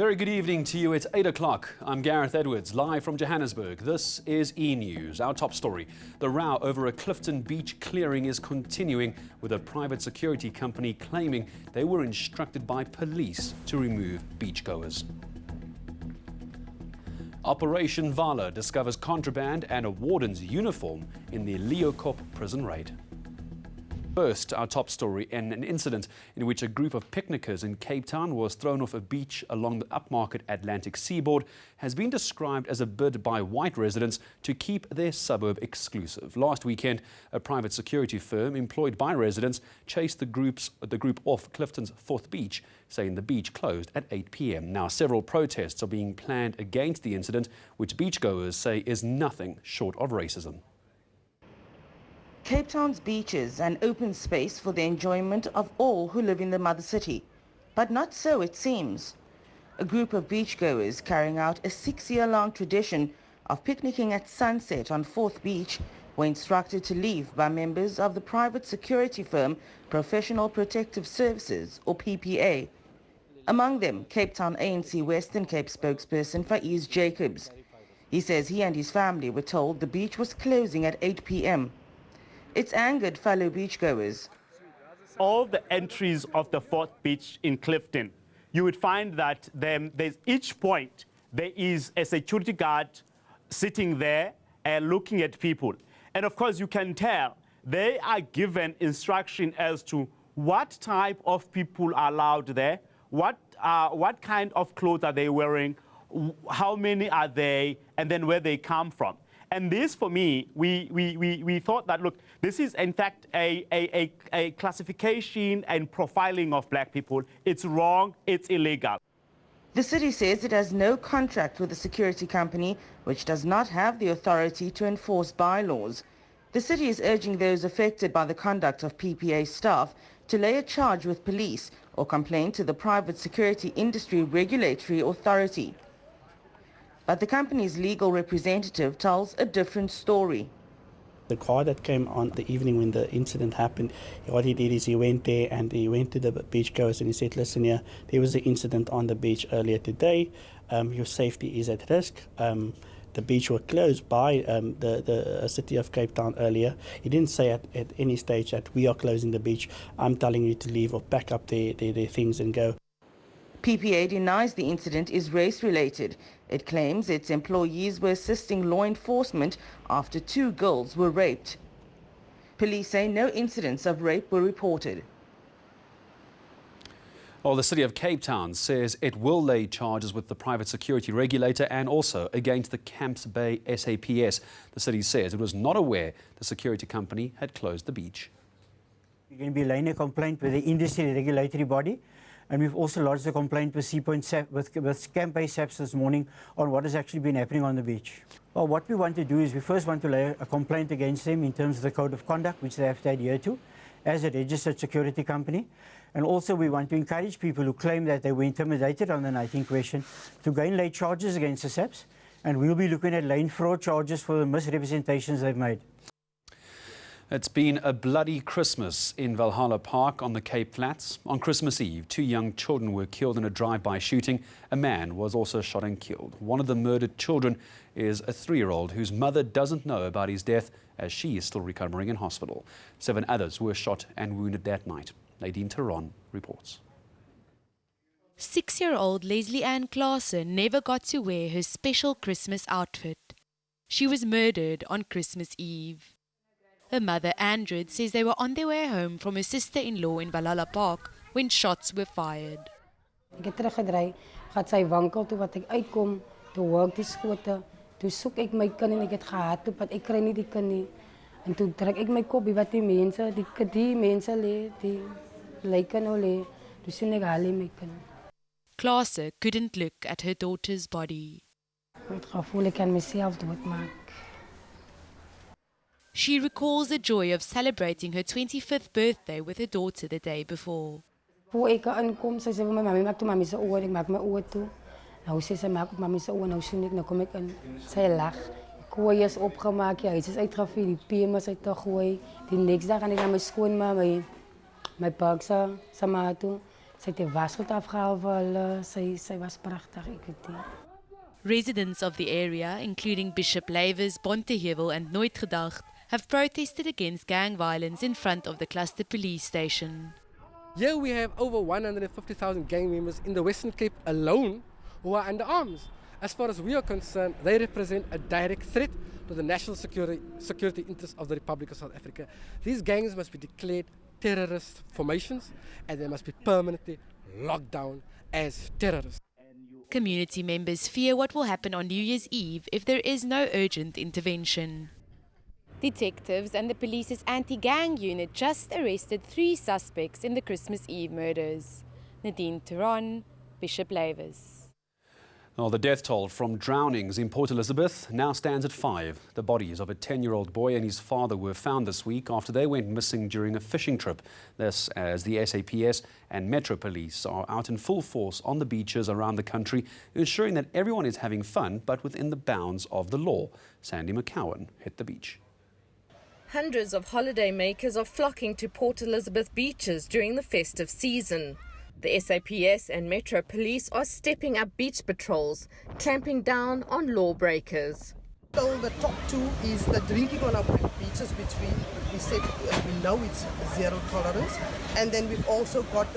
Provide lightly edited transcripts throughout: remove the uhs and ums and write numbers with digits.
very good evening to you. It's 8 o'clock. I'm Gareth Edwards, live from Johannesburg. This is eNews. Our top story. The row over a Clifton beach clearing is continuing, with a private security company claiming they were instructed by police to remove beachgoers. Operation Vala discovers contraband and a warden's uniform in the Leeuwkop prison raid. First, our top story, in an incident in which a group of picnickers in Cape Town was thrown off a beach along the upmarket Atlantic seaboard, has been described as a bid by white residents to keep their suburb exclusive. Last weekend, a private security firm employed by residents chased the group off Clifton's 4th beach, saying the beach closed at 8 p.m. Now, several protests are being planned against the incident, which beachgoers say is nothing short of racism. Cape Town's beaches an open space for the enjoyment of all who live in the mother city. But not so, it seems. A group of beachgoers carrying out a 6-year-long tradition of picnicking at sunset on 4th Beach were instructed to leave by members of the private security firm Professional Protective Services, or PPA. Among them, Cape Town ANC Western Cape spokesperson Faiz Jacobs. He says he and his family were told the beach was closing at 8 p.m. It's angered fellow beachgoers. All the entries of the 4th beach in Clifton, you would find that there's each point, there is a security guard sitting there and looking at people. And of course, you can tell they are given instruction as to what type of people are allowed there, what kind of clothes are they wearing, how many are they, and then where they come from. And this, for me, we thought that, look, this is, in fact, a classification and profiling of black people. It's wrong. It's illegal. The city says it has no contract with the security company, which does not have the authority to enforce bylaws. The city is urging those affected by the conduct of PPA staff to lay a charge with police or complain to the Private Security Industry Regulatory Authority. But the company's legal representative tells a different story. The car that came on the evening when the incident happened, what he did is he went there and he went to the beachgoers and he said, listen here, there was an incident on the beach earlier today. Your safety is at risk. The beach was closed by the city of Cape Town earlier. He didn't say at any stage that we are closing the beach. I'm telling you to leave or pack up their things and go. PPA denies the incident is race-related. It claims its employees were assisting law enforcement after 2 girls were raped. Police say no incidents of rape were reported. Well, the City of Cape Town says it will lay charges with the private security regulator and also against the Camps Bay SAPS. The city says it was not aware the security company had closed the beach. We're going to be laying a complaint with the industry regulatory body. And we've also lodged a complaint with Camps Bay SAPS this morning on what has actually been happening on the beach. Well, what we want to do is we first want to lay a complaint against them in terms of the code of conduct, which they have to adhere to as a registered security company. And also we want to encourage people who claim that they were intimidated on the night in question to go and lay charges against the SAPS. And we'll be looking at laying fraud charges for the misrepresentations they've made. It's been a bloody Christmas in Valhalla Park on the Cape Flats. On Christmas Eve, 2 young children were killed in a drive-by shooting. A man was also shot and killed. One of the murdered children is a 3-year-old whose mother doesn't know about his death, as she is still recovering in hospital. 7 others were shot and wounded that night. Nadine Tehran reports. 6-year-old Leslie Ann Claassen never got to wear her special Christmas outfit. She was murdered on Christmas Eve. Her mother, Andred, says they were on their way home from her sister-in-law in Valhalla Park when shots were fired. Ek het teruggedraai, gaan sy winkel toe wat ek uitkom, toe hoor ek die skote, toe soek ek my kind en ek het gehardloop want ek kry nie die kind nie. En toe trek ek my kop wat die mense lê, die lyke nou lê, toe sien ek hulle my kind. Claassen couldn't look at her daughter's body. Ek het gevoel ek kan myself doodmaak. She recalls the joy of celebrating her 25th birthday with her daughter the day before. Hoe ek aankom, sy sê vir my mami maak toe mami se oë, ek maak my oë toe. Nou sê sy maak op mami se oë, nou sien ek, nou kom ek in. Sy lag. Die kooi is opgemaak, ja, hy is uitgevee, die PM is uit te gooi. Die next dag gaan ek na my skoonma, my pa se ma toe. Sy het die wasgoed afgehaal vir hulle. Sy was pragtig, ek weet nie. Residents of the area, including Bishop Levers, Bontehevel and Nooitgedacht, have protested against gang violence in front of the cluster police station. Here we have over 150,000 gang members in the Western Cape alone who are under arms. As far as we are concerned, they represent a direct threat to the national security interests of the Republic of South Africa. These gangs must be declared terrorist formations and they must be permanently locked down as terrorists. Community members fear what will happen on New Year's Eve if there is no urgent intervention. Detectives and the police's anti-gang unit just arrested 3 suspects in the Christmas Eve murders. Nadine Turon, Bishop Levers. Well, the death toll from drownings in Port Elizabeth now stands at 5. The bodies of a 10-year-old boy and his father were found this week after they went missing during a fishing trip. This as the SAPS and Metro Police are out in full force on the beaches around the country, ensuring that everyone is having fun but within the bounds of the law. Sandy McCowan hit the beach. Hundreds of holiday makers are flocking to Port Elizabeth beaches during the festive season. The SAPS and Metro Police are stepping up beach patrols, clamping down on lawbreakers. So the top 2 is the drinking on our beaches, which we said we know it's zero tolerance. And then we've also got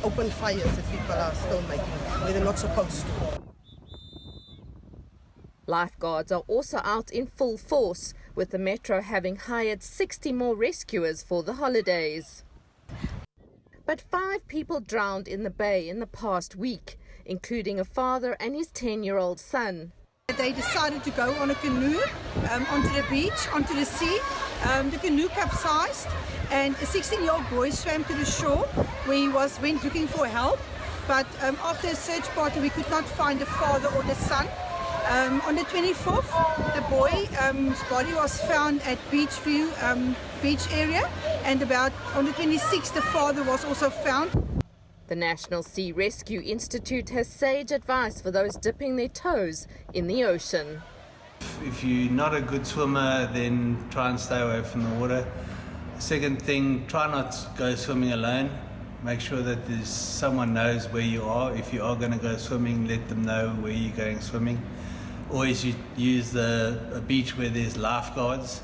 open fires that people are still making, where they're not supposed to. Lifeguards are also out in full force, with the Metro having hired 60 more rescuers for the holidays. But 5 people drowned in the bay in the past week, including a father and his 10-year-old son. They decided to go on a canoe onto the beach, onto the sea. The canoe capsized and a 16-year-old boy swam to the shore where he went looking for help. But after a search party, we could not find the father or the son. On the 24th, the boy's body was found at Beachview beach area, and on the 26th, the father was also found. The National Sea Rescue Institute has sage advice for those dipping their toes in the ocean. If you're not a good swimmer, then try and stay away from the water. Second thing, try not to go swimming alone. Make sure that someone knows where you are. If you are going to go swimming, let them know where you're going swimming. Always use a beach where there's lifeguards.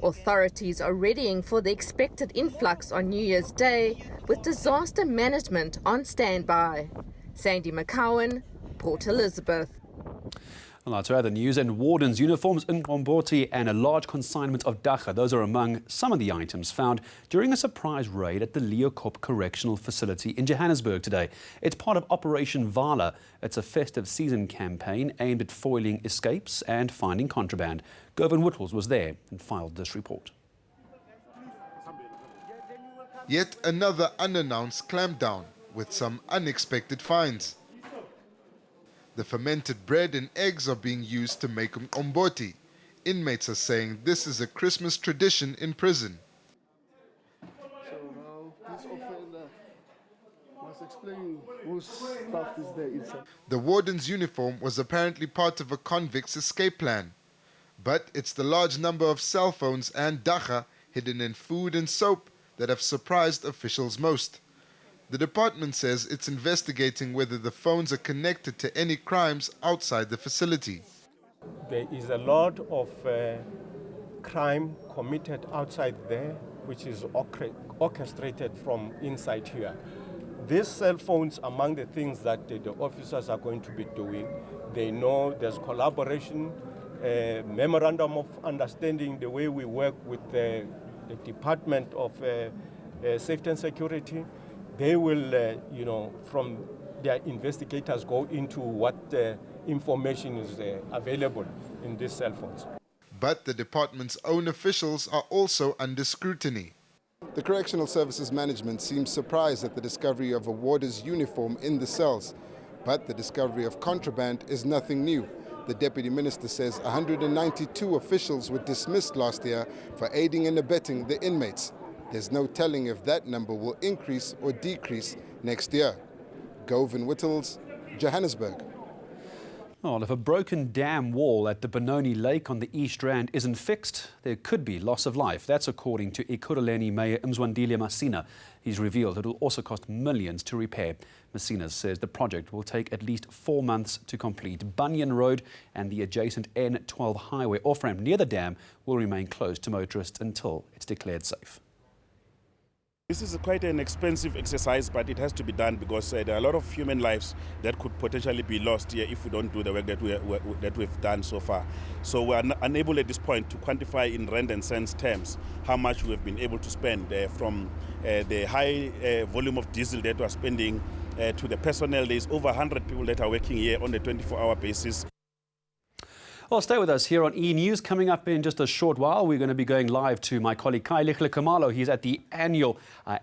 Authorities are readying for the expected influx on New Year's Day, with disaster management on standby. Sandy McCowan, Port Elizabeth. Well, to other news, and wardens' uniforms in Ngomboti and a large consignment of dacha. Those are among some of the items found during a surprise raid at the Leeuwkop Correctional Facility in Johannesburg today. It's part of Operation Vala. It's a festive season campaign aimed at foiling escapes and finding contraband. Gervin Whittles was there and filed this report. Yet another unannounced clampdown with some unexpected finds. The fermented bread and eggs are being used to make mqombothi. Inmates are saying this is a Christmas tradition in prison. So now this offender must explain whose stuff is there inside. The warden's uniform was apparently part of a convict's escape plan. But it's the large number of cell phones and dacha hidden in food and soap that have surprised officials most. The department says it's investigating whether the phones are connected to any crimes outside the facility. There is a lot of crime committed outside there, which is orchestrated from inside here. These cell phones, among the things that the officers are going to be doing, they know there's collaboration, memorandum of understanding, the way we work with the Department of Safety and Security. They will, from their investigators, go into what information is available in these cell phones. But the department's own officials are also under scrutiny. The Correctional Services Management seems surprised at the discovery of a warder's uniform in the cells. But the discovery of contraband is nothing new. The Deputy Minister says 192 officials were dismissed last year for aiding and abetting the inmates. There's no telling if that number will increase or decrease next year. Gervin Whittles, Johannesburg. Well, if a broken dam wall at the Benoni Lake on the East Rand isn't fixed, there could be loss of life. That's according to Ekurhuleni Mayor Mzwandile Masina. He's revealed it will also cost millions to repair. Masina says the project will take at least 4 months to complete. Bunyan Road and the adjacent N12 highway off-ramp near the dam will remain closed to motorists until it's declared safe. This is quite an expensive exercise, but it has to be done because there are a lot of human lives that could potentially be lost here if we don't do the work that we've done so far. So we are unable at this point to quantify in rand and cents terms how much we have been able to spend from the high volume of diesel that we are spending to the personnel. There's over 100 people that are working here on a 24-hour basis. Well, stay with us here on eNews. Coming up in just a short while, we're going to be going live to my colleague Clifton Khumalo. He's at the annual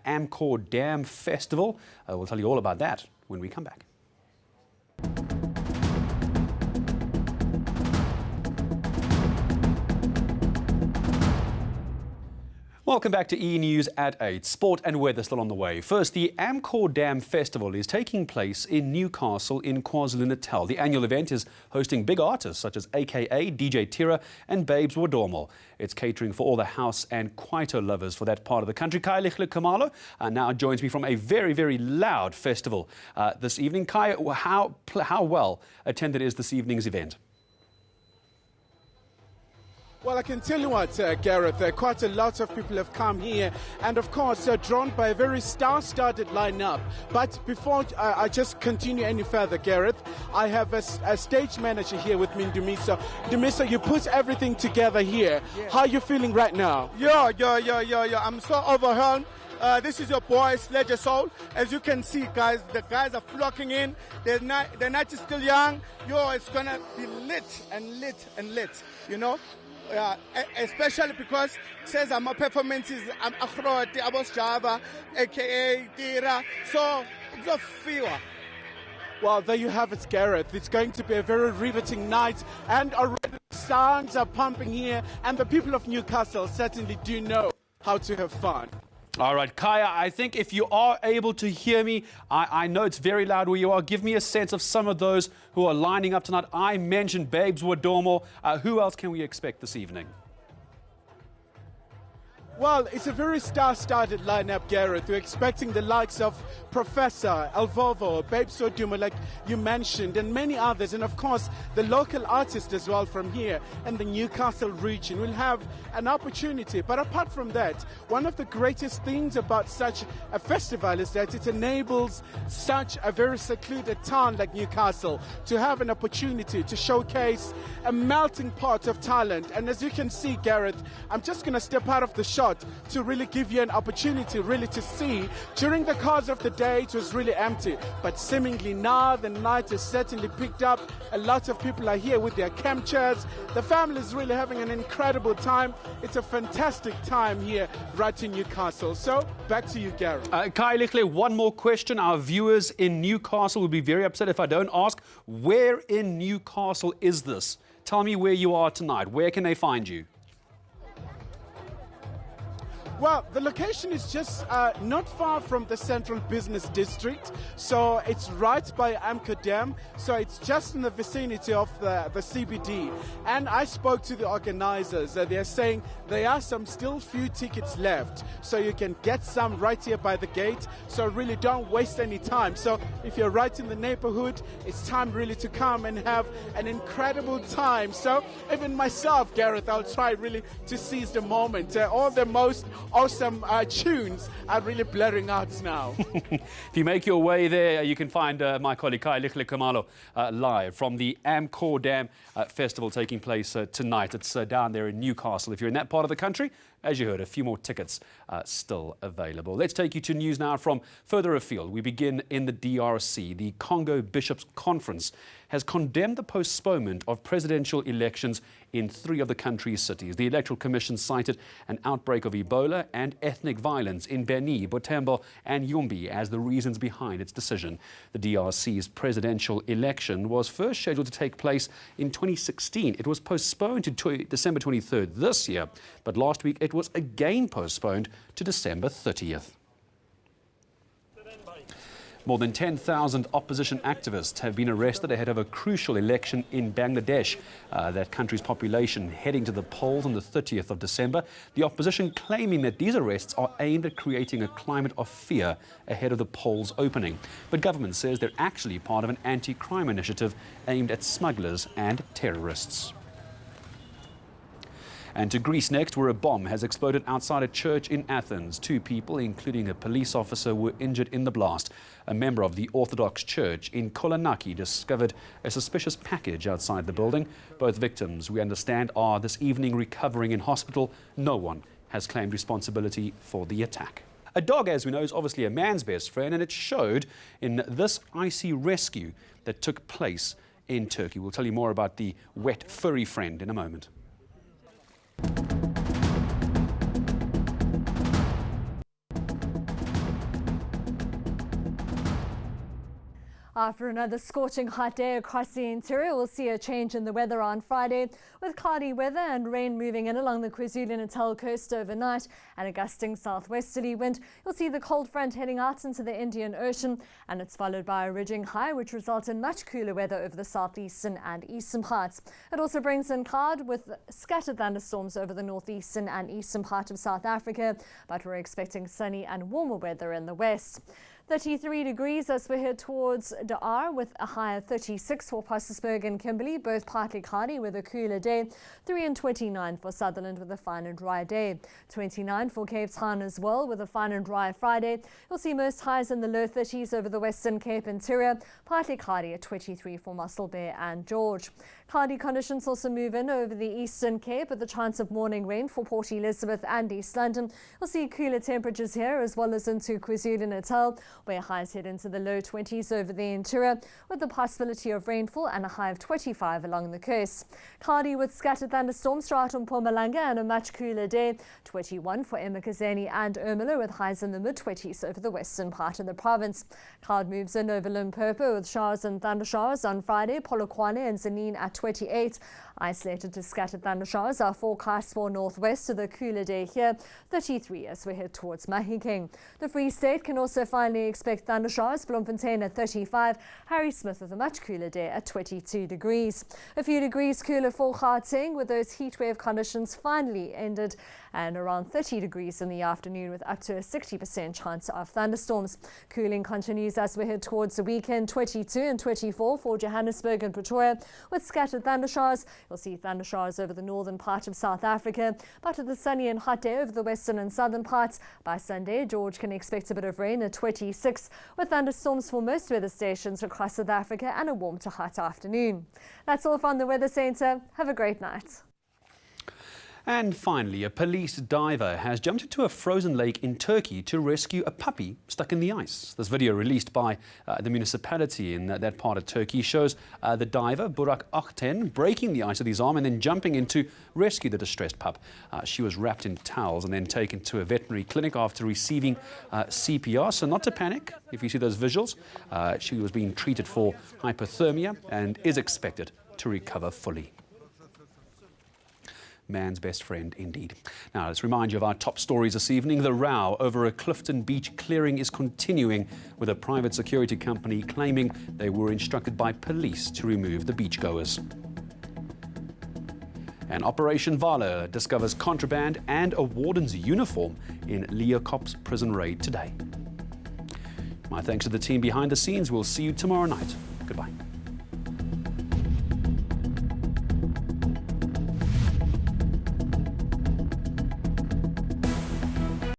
Amcor Dam Festival. We'll tell you all about that when we come back. Welcome back to eNews at 8. Sport and weather still on the way. First, the Amcor Dam Festival is taking place in Newcastle in KwaZulu-Natal. The annual event is hosting big artists such as AKA, DJ Tira and Babes Wodormo. It's catering for all the house and kwaito lovers for that part of the country. Clifton Khumalo now joins me from a very, very loud festival this evening. Kai, how well attended is this evening's event? Well, I can tell you what, Gareth, quite a lot of people have come here and, of course, drawn by a very star-studded lineup. But before I just continue any further, Gareth, I have a stage manager here with me, Dumiso. Dumiso, you put everything together here. Yeah. How are you feeling right now? Yeah. I'm so overwhelmed. This is your boy, Sledge Soul. As you can see, guys, the guys are flocking in. The night is still young. It's going to be lit and lit and lit, you know? Especially because says my performances I'm Akhroti, Abos Java, AKA Tira, so it's a fever. Well, there you have it, Gareth. It's going to be a very riveting night, and already sounds are pumping here, and the people of Newcastle certainly do know how to have fun. All right, Kaya, I think if you are able to hear me, I know it's very loud where you are. Give me a sense of some of those who are lining up tonight. I mentioned Babes Wodormo. Who else can we expect this evening? Well, it's a very star-studded lineup, Gareth. We're expecting the likes of Professor, Elvovo, Babes Wodormo, like you mentioned, and many others. And, of course, the local artists as well from here and the Newcastle region will have an opportunity. But apart from that, one of the greatest things about such a festival is that it enables such a very secluded town like Newcastle to have an opportunity to showcase a melting pot of talent. And as you can see, Gareth, I'm just going to step out of the shot to really give you an opportunity really to see. During the course of the day it was really empty, but seemingly now the night is certainly picked up. A lot of people are here with their camp chairs. The family is really having an incredible time. It's a fantastic time here right in Newcastle. So back to you, Gareth. Kai Lichle, one more question. Our viewers in Newcastle will be very upset if I don't ask, where in Newcastle is this? Tell me where you are tonight. Where can they find you? Well, the location is just not far from the Central Business District, so it's right by Amcor Dam, so it's just in the vicinity of the CBD. And I spoke to the organizers. They're saying there are still few tickets left, so you can get some right here by the gate, so really don't waste any time. So if you're right in the neighborhood, it's time really to come and have an incredible time. So even myself, Gareth, I'll try really to seize the moment. All the most awesome tunes are really blaring out now. If you make your way there, you can find my colleague Clifton Khumalo live from the Amcor Dam Festival taking place tonight. It's down there in Newcastle. If you're in that part of the country, as you heard, a few more tickets still available. Let's take you to news now from further afield. We begin in the DRC. The Congo Bishops' Conference has condemned the postponement of presidential elections in 3 of the country's cities. The Electoral Commission cited an outbreak of Ebola and ethnic violence in Beni, Butembo and Yumbi as the reasons behind its decision. The DRC's presidential election was first scheduled to take place in 2016. It was postponed to December 23rd this year, but last week it was again postponed to December 30th. More than 10,000 opposition activists have been arrested ahead of a crucial election in Bangladesh. That country's population heading to the polls on the 30th of December. The opposition claiming that these arrests are aimed at creating a climate of fear ahead of the polls opening. But government says they're actually part of an anti-crime initiative aimed at smugglers and terrorists. And to Greece next, where a bomb has exploded outside a church in Athens. 2 people, including a police officer, were injured in the blast. A member of the Orthodox Church in Kolonaki discovered a suspicious package outside the building. Both victims, we understand, are this evening recovering in hospital. No one has claimed responsibility for the attack. A dog, as we know, is obviously a man's best friend, and it showed in this icy rescue that took place in Turkey. We'll tell you more about the wet, furry friend in a moment. After another scorching hot day across the interior, we'll see a change in the weather on Friday, with cloudy weather and rain moving in along the KwaZulu-Natal coast overnight and a gusting southwesterly wind. You'll see the cold front heading out into the Indian Ocean, and it's followed by a ridging high, which results in much cooler weather over the southeastern and eastern parts. It also brings in cloud with scattered thunderstorms over the northeastern and eastern part of South Africa, but we're expecting sunny and warmer weather in the west. 33 degrees as we head towards Dar, with a high of 36 for Potchefstroom and Kimberley, both partly cloudy with a cooler day. 3 and 29 for Sutherland with a fine and dry day. 29 for Cape Town as well with a fine and dry Friday. You'll see most highs in the low 30s over the Western Cape interior, partly cloudy at 23 for Mossel Bay and George. Cloudy conditions also move in over the Eastern Cape with a chance of morning rain for Port Elizabeth and East London. You'll see cooler temperatures here as well as into KwaZulu-Natal, where highs head into the low 20s over the interior with the possibility of rainfall and a high of 25 along the coast. Cloudy with scattered thunderstorms throughout Mpumalanga and a much cooler day. 21 for Emakazeni and Ermelo with highs in the mid-20s over the western part of the province. Cloud moves in over Limpopo with showers and thundershowers on Friday. Polokwane and Zanin at 28. Isolated to scattered thundershowers are forecast for northwest with a cooler day here. 33 as we head towards Mahikeng. The Free State can also finally expect thundershowers. Bloemfontein at 35. Harry Smith with a much cooler day at 22 degrees. A few degrees cooler for Gauteng with those heatwave conditions finally ended, and around 30 degrees in the afternoon with up to a 60% chance of thunderstorms. Cooling continues as we head towards the weekend. 22 and 24 for Johannesburg and Pretoria with scattered thundershowers. You'll see thundershowers over the northern part of South Africa, but with a sunny and hot day over the western and southern parts. By Sunday, George can expect a bit of rain at 26 with thunderstorms for most weather stations across South Africa and a warm to hot afternoon. That's all from the Weather Centre. Have a great night. And finally, a police diver has jumped into a frozen lake in Turkey to rescue a puppy stuck in the ice. This video released by the municipality in that part of Turkey shows the diver, Burak Akten, breaking the ice with his arm and then jumping in to rescue the distressed pup. She was wrapped in towels and then taken to a veterinary clinic after receiving CPR. So not to panic if you see those visuals. She was being treated for hypothermia and is expected to recover fully. Man's best friend indeed. Now, let's remind you of our top stories this evening. The row over a Clifton beach clearing is continuing, with a private security company claiming they were instructed by police to remove the beachgoers. And Operation Vala discovers contraband and a warden's uniform in Leeuwkop's prison raid today. My thanks to the team behind the scenes. We'll see you tomorrow night. Goodbye.